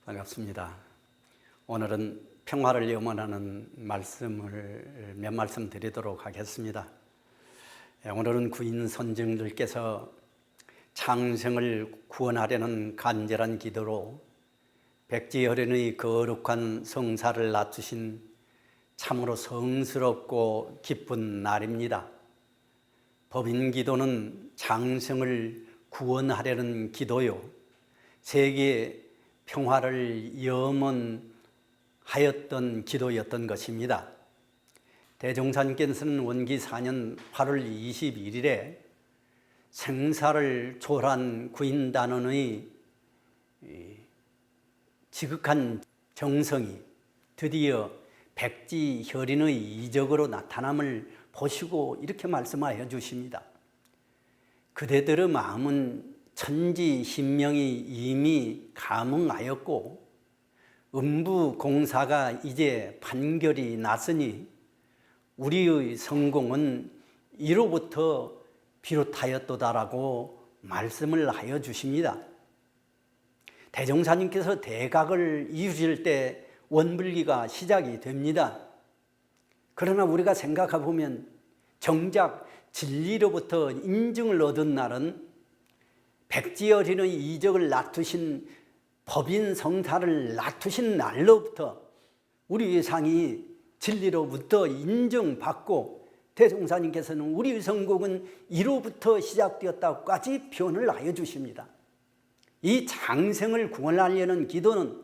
반갑습니다. 오늘은 평화를 염원하는 말씀을 몇 말씀 드리도록 하겠습니다. 오늘은 구인 선정들께서 창생을 구원하려는 간절한 기도로 백지혈연의 거룩한 성사를 낮추신 참으로 성스럽고 기쁜 날입니다. 법인 기도는 창생을 구원하려는 기도요, 세계 평화를 염원하였던 기도였던 것입니다. 대종사님께서는 원기 4년 8월 21일에 생사를 초월한 구인단원의 지극한 정성이 드디어 백지혈인의 이적으로 나타남을 보시고 이렇게 말씀하여 주십니다. 그대들의 마음은 천지신명이 이미 감응하였고 음부공사가 이제 판결이 났으니 우리의 성공은 이로부터 비롯하였도다라고 말씀을 하여 주십니다. 대종사님께서 대각을 이루실 때 원불기가 시작이 됩니다. 그러나 우리가 생각해 보면 정작 진리로부터 인증을 얻은 날은 백지혈인의 이적을 낮추신 법인 성사를 낮추신 날로부터 우리 상이 진리로부터 인정받고 대종사님께서는 우리의 성공은 이로부터 시작되었다고까지 표현을 하여 주십니다. 이 장생을 구원하려는 기도는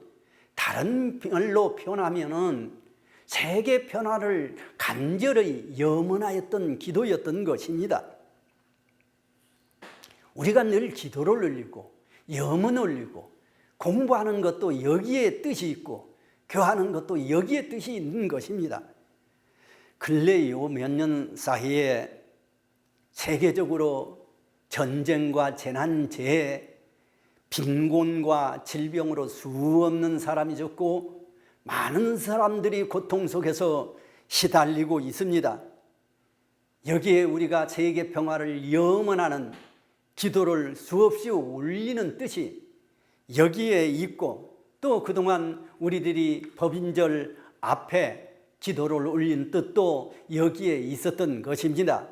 다른 말로 표현하면은 세계 변화를 간절히 염원하였던 기도였던 것입니다. 우리가 늘 기도를 올리고 염원을 올리고 공부하는 것도 여기에 뜻이 있고 교하는 것도 여기에 뜻이 있는 것입니다. 근래 요 몇 년 사이에 세계적으로 전쟁과 재난, 재해, 빈곤과 질병으로 수없는 사람이 죽고 많은 사람들이 고통 속에서 시달리고 있습니다. 여기에 우리가 세계 평화를 염원하는 기도를 수없이 올리는 뜻이 여기에 있고 또 그동안 우리들이 법인절 앞에 기도를 올린 뜻도 여기에 있었던 것입니다.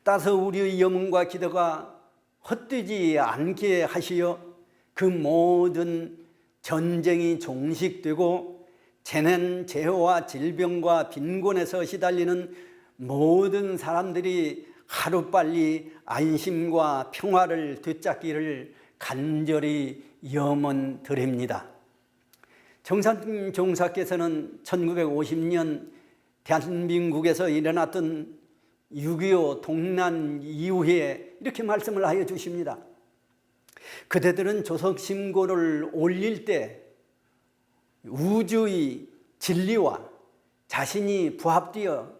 따라서 우리의 염원과 기도가 헛되지 않게 하시어 그 모든 전쟁이 종식되고 재난, 재해와 질병과 빈곤에서 시달리는 모든 사람들이 하루빨리 안심과 평화를 되찾기를 간절히 염원드립니다. 정산 종사께서는 1950년 대한민국에서 일어났던 6.25 동란 이후에 이렇게 말씀을 하여 주십니다. 그대들은 조석신고를 올릴 때 우주의 진리와 자신이 부합되어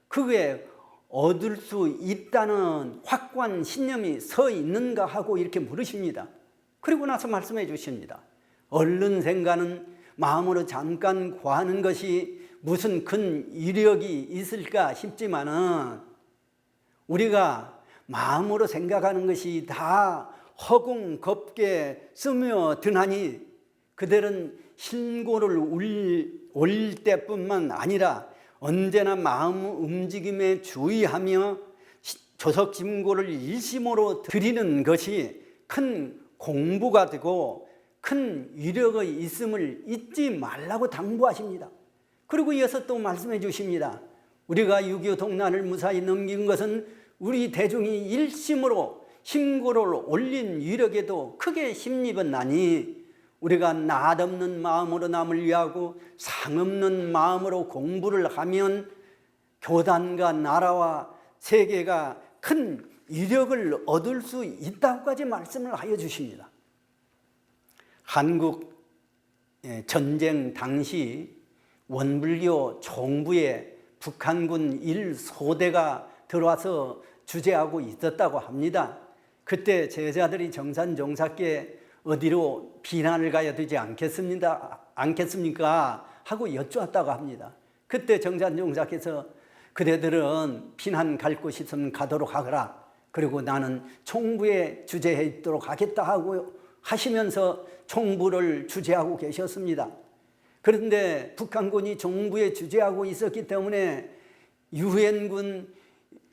그에 얻을 수 있다는 확고한 신념이 서 있는가 하고 이렇게 물으십니다. 그리고 나서 말씀해 주십니다. 얼른 생각은 마음으로 잠깐 구하는 것이 무슨 큰 이력이 있을까 싶지만은 우리가 마음으로 생각하는 것이 다 허공겁게 스며드나니 그들은 신고를 올릴 때뿐만 아니라 언제나 마음 움직임에 주의하며 조석신고를 일심으로 드리는 것이 큰 공부가 되고 큰 위력이 있음을 잊지 말라고 당부하십니다. 그리고 이어서 또 말씀해 주십니다. 우리가 6.25 동란을 무사히 넘긴 것은 우리 대중이 일심으로 신고를 올린 위력에도 크게 힘입은 나니 우리가 낯없는 마음으로 남을 위하고 상없는 마음으로 공부를 하면 교단과 나라와 세계가 큰 위력을 얻을 수 있다고까지 말씀을 하여 주십니다. 한국 전쟁 당시 원불교 총부에 북한군 1소대가 들어와서 주재하고 있었다고 합니다. 그때 제자들이 정산종사께 어디로 피난을 가야 되지 않겠습니까? 하고 여쭈었다고 합니다. 그때 정산종사께서 그대들은 피난 갈 곳 있으면 가도록 하거라. 그리고 나는 총부에 주재해 있도록 하겠다 하고 하시면서 총부를 주재하고 계셨습니다. 그런데 북한군이 정부에 주재하고 있었기 때문에 유엔군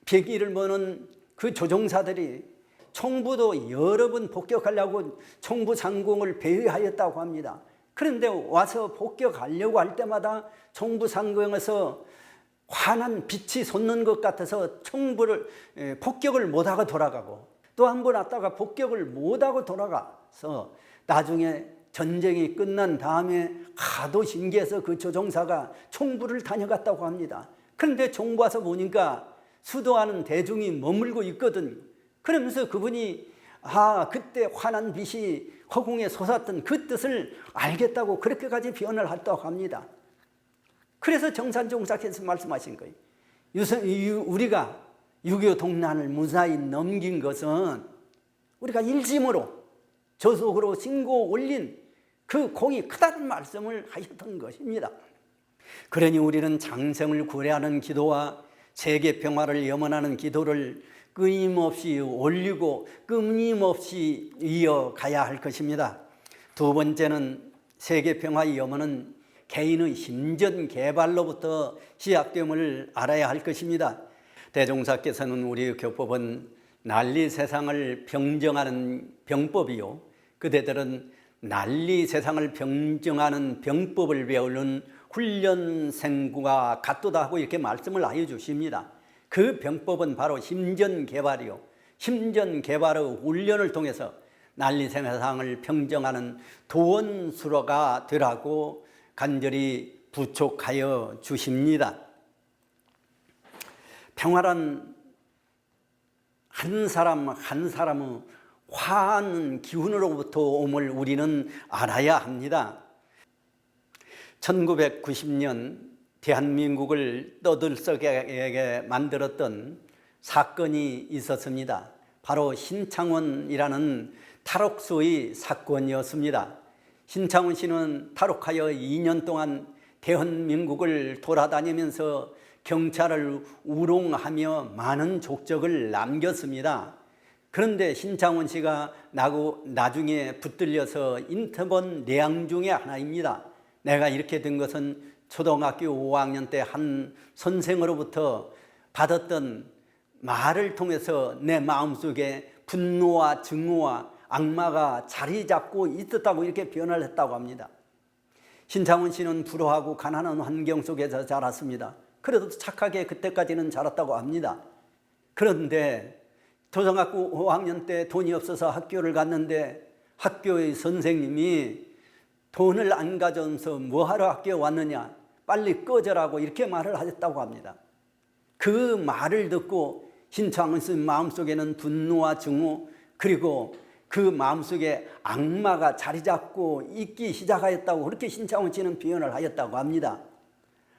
100일을 모는 그 조종사들이 총부도 여러 번 복격하려고 총부 상공을 배회하였다고 합니다. 그런데 와서 복격하려고 할 때마다 총부 상공에서 환한 빛이 솟는 것 같아서 총부를 복격을 못하고 돌아가고, 또 한 번 왔다가 복격을 못하고 돌아가서 나중에 전쟁이 끝난 다음에 하도 신기해서 그 조종사가 총부를 다녀갔다고 합니다. 그런데 총부 와서 보니까 수도하는 대중이 머물고 있거든요. 그러면서 그분이 그때 환한 빛이 허공에 솟았던 그 뜻을 알겠다고 그렇게까지 표현을 했다고 합니다. 그래서 정산종사께서 말씀하신 거예요. 우리가 6.25 동란을 무사히 넘긴 것은 우리가 일심으로 저속으로 신고 올린 그 공이 크다는 말씀을 하셨던 것입니다. 그러니 우리는 장성을 구애하는 기도와 세계 평화를 염원하는 기도를 끊임없이 올리고 끊임없이 이어가야 할 것입니다. 두 번째는 세계 평화의 염원은 개인의 심전 개발로부터 시작됨을 알아야 할 것입니다. 대종사께서는 우리 교법은 난리 세상을 병정하는 병법이요, 그대들은 난리 세상을 병정하는 병법을 배우는 훈련생과 같도다 하고 이렇게 말씀을 하여 주십니다. 그 병법은 바로 심전개발이요, 심전개발의 훈련을 통해서 난리 세상을 평정하는 도원수로가 되라고 간절히 부촉하여 주십니다. 평화란 한 사람 한 사람의 화한 기운으로부터 옴을 우리는 알아야 합니다. 1990년 대한민국을 떠들썩하게 만들었던 사건이 있었습니다. 바로 신창원이라는 탈옥수의 사건이었습니다. 신창원 씨는 탈옥하여 2년 동안 대한민국을 돌아다니면서 경찰을 우롱하며 많은 족적을 남겼습니다. 그런데 신창원 씨가 나중에 붙들려서 인터본 내용 중에 하나입니다. 내가 이렇게 된 것은 초등학교 5학년 때 한 선생으로부터 받았던 말을 통해서 내 마음속에 분노와 증오와 악마가 자리 잡고 있었다고 이렇게 표현을 했다고 합니다. 신창원 씨는 불우하고 가난한 환경 속에서 자랐습니다. 그래도 착하게 그때까지는 자랐다고 합니다. 그런데 초등학교 5학년 때 돈이 없어서 학교를 갔는데 학교의 선생님이 돈을 안 가져오면서 뭐하러 학교에 왔느냐, 빨리 꺼져라고 이렇게 말을 하셨다고 합니다. 그 말을 듣고 신창원 씨 마음속에는 분노와 증오, 그리고 그 마음속에 악마가 자리 잡고 있기 시작하였다고 그렇게 신창원 씨는 표현을 하였다고 합니다.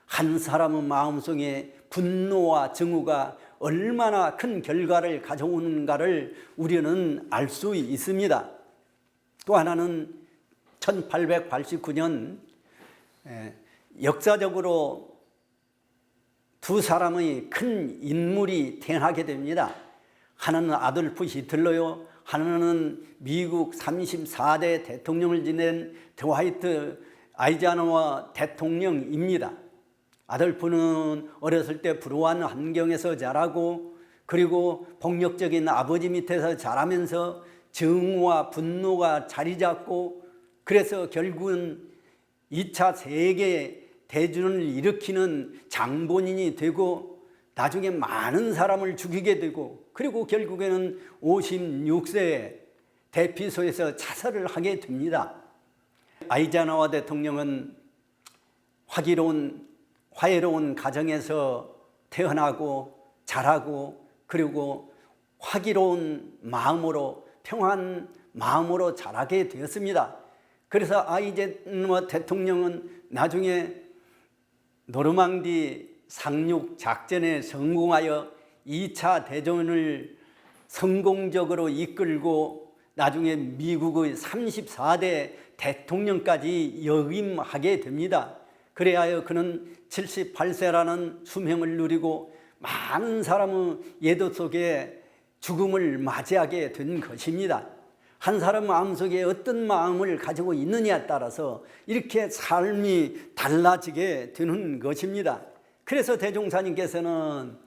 한 사람의 마음속에 분노와 증오가 얼마나 큰 결과를 가져오는가를 우리는 알 수 있습니다. 또 하나는 1889년 역사적으로 두 사람의 큰 인물이 태어나게 됩니다. 하나는 아돌프 히틀러요, 하나는 미국 34대 대통령을 지낸 드와이트 아이젠하워 대통령입니다. 아돌프는 어렸을 때 불우한 환경에서 자라고, 그리고 폭력적인 아버지 밑에서 자라면서 증오와 분노가 자리 잡고, 그래서 결국은 2차 세계 대전을 일으키는 장본인이 되고 나중에 많은 사람을 죽이게 되고, 그리고 결국에는 56세에 대피소에서 자살을 하게 됩니다. 아이젠하워 대통령은 화해로운 가정에서 태어나고 자라고, 그리고 화기로운 마음으로, 평안한 마음으로 자라게 되었습니다. 그래서 아이젠하워 대통령은 나중에 노르망디 상륙 작전에 성공하여 2차 대전을 성공적으로 이끌고 나중에 미국의 34대 대통령까지 역임하게 됩니다. 그래야 그는 78세라는 수명을 누리고 많은 사람의 예도 속에 죽음을 맞이하게 된 것입니다. 한 사람 마음속에 어떤 마음을 가지고 있느냐에 따라서 이렇게 삶이 달라지게 되는 것입니다. 그래서 대종사님께서는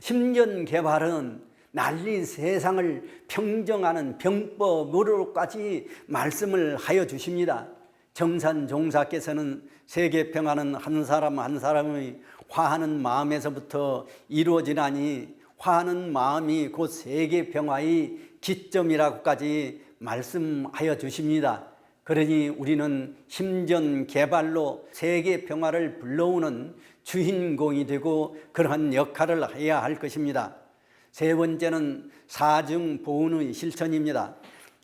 심전개발은 난리 세상을 평정하는 병법으로까지 말씀을 하여 주십니다. 정산종사께서는 세계평화는 한 사람 한 사람의 화하는 마음에서부터 이루어지나니 화하는 마음이 곧 세계평화의 기점이라고까지 말씀하여 주십니다. 그러니 우리는 심전개발로 세계평화를 불러오는 주인공이 되고 그러한 역할을 해야 할 것입니다. 세 번째는 사증보은의 실천입니다.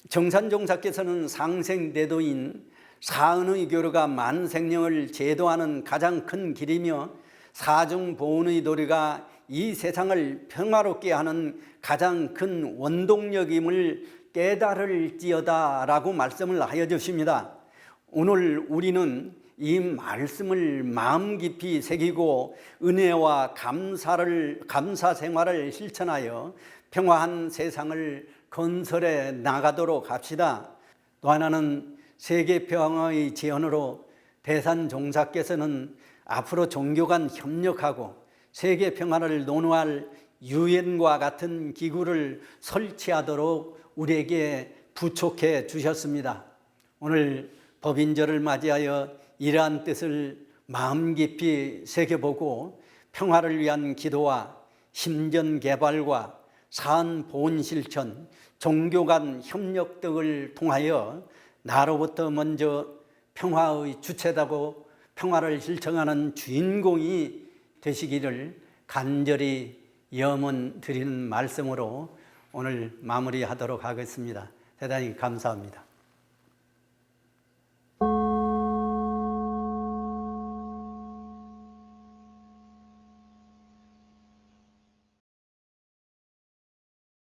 정산종사께서는 상생대도인 사은의 교류가 만생령을 제도하는 가장 큰 길이며 사증보은의 도리가 이 세상을 평화롭게 하는 가장 큰 원동력임을 깨달을지어다 라고 말씀을 하여 주십니다. 오늘 우리는 이 말씀을 마음 깊이 새기고 은혜와 감사 생활을 실천하여 평화한 세상을 건설해 나가도록 합시다. 또 하나는 세계평화의 제언으로 대산종사께서는 앞으로 종교 간 협력하고 세계평화를 논의할 유엔과 같은 기구를 설치하도록 우리에게 부촉해 주셨습니다. 오늘 법인절을 맞이하여 이러한 뜻을 마음 깊이 새겨보고 평화를 위한 기도와 심전개발과 사안보훈실천, 종교 간 협력 등을 통하여 나로부터 먼저 평화의 주체다고 평화를 실천하는 주인공이 되시기를 간절히 염원 드리는 말씀으로 오늘 마무리하도록 하겠습니다. 대단히 감사합니다.